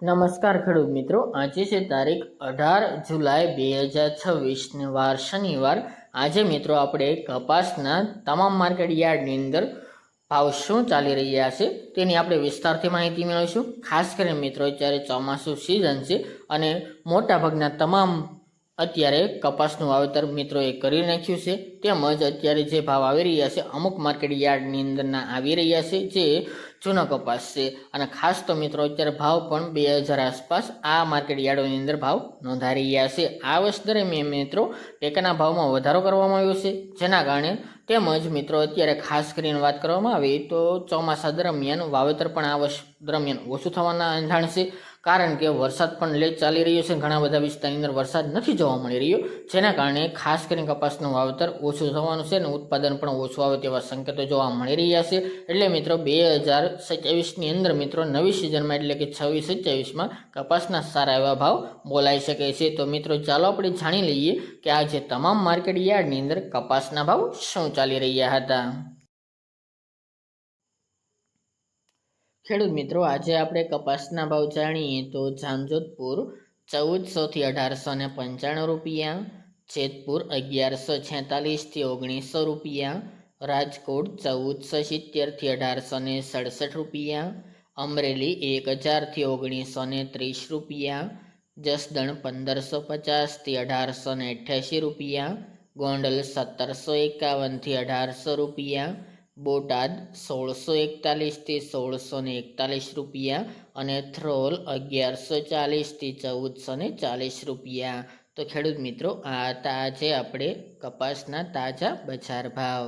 નમસ્કાર ખેડૂત મિત્રો, આજે છે તારીખ 18 જુલાઈ 2026 વાર શનિવાર। આજે મિત્રો આપણે કપાસના તમામ માર્કેટ યાર્ડની અંદર ભાવ શું ચાલી રહ્યા છે તેની આપણે વિસ્તારથી માહિતી મેળવીશું। ખાસ કરીને મિત્રો અત્યારે ચોમાસું સિઝન છે અને મોટાભાગના તમામ અત્યારે કપાસનું વાવેતર મિત્રોએ કરી નાખ્યું છે, તેમજ અત્યારે જે ભાવ આવી રહ્યા છે અમુક માર્કેટ યાર્ડની અંદરના આવી રહ્યા છે જે જૂનો કપાસ છે। અને ખાસ તો મિત્રો અત્યારે ભાવ પણ 2000 આસપાસ આ માર્કેટ યાર્ડોની અંદર ભાવ નોંધાઈ રહ્યા છે। આ વર્ષ દરમિયાન મિત્રો ટેકાના ભાવમાં વધારો કરવામાં આવ્યો છે, જેના કારણે તેમજ મિત્રો અત્યારે ખાસ કરીને વાત કરવામાં આવે તો ચોમાસા દરમિયાન વાવેતર પણ આ વર્ષ દરમિયાન ઓછું થવાના એંધાણ છે, કારણ કે વરસાદ પણ લેટ ચાલી રહ્યો છે। ઘણા બધા વિસ્તારની અંદર વરસાદ નથી જોવા મળી રહ્યો, જેના કારણે ખાસ કરીને કપાસનું વાવેતર ઓછું થવાનું છે અને ઉત્પાદન પણ ઓછું આવે તેવા સંકેતો જોવા મળી રહ્યા છે। એટલે મિત્રો 2027ની અંદર મિત્રો નવી સિઝનમાં એટલે કે 26-27માં કપાસના સારા એવા ભાવ બોલાઈ શકે છે। તો મિત્રો ચાલો આપણે જાણી લઈએ કે આજે તમામ માર્કેટ યાર્ડની અંદર કપાસના ભાવ શું ચાલી રહ્યા હતા। ખેડૂત મિત્રો, આજે આપણે કપાસના ભાવ જાણીએ તો જામજોધપુર 1400 થી 1895 રૂપિયા, જેતપુર 1146 થી 1900 રૂપિયા, રાજકોટ 1470 થી 1867 રૂપિયા, અમરેલી 1000 થી 1930 રૂપિયા, જસદણ 1550 થી 1888 રૂપિયા, ગોંડલ 1751 થી 1800 રૂપિયા, બોટાદ 1641 થી 1641 રૂપિયા અને થ્રોલ 1140 થી 1440 રૂપિયા। તો ખેડૂત મિત્રો, આ હતા આજે આપણે કપાસના તાજા બજાર ભાવ।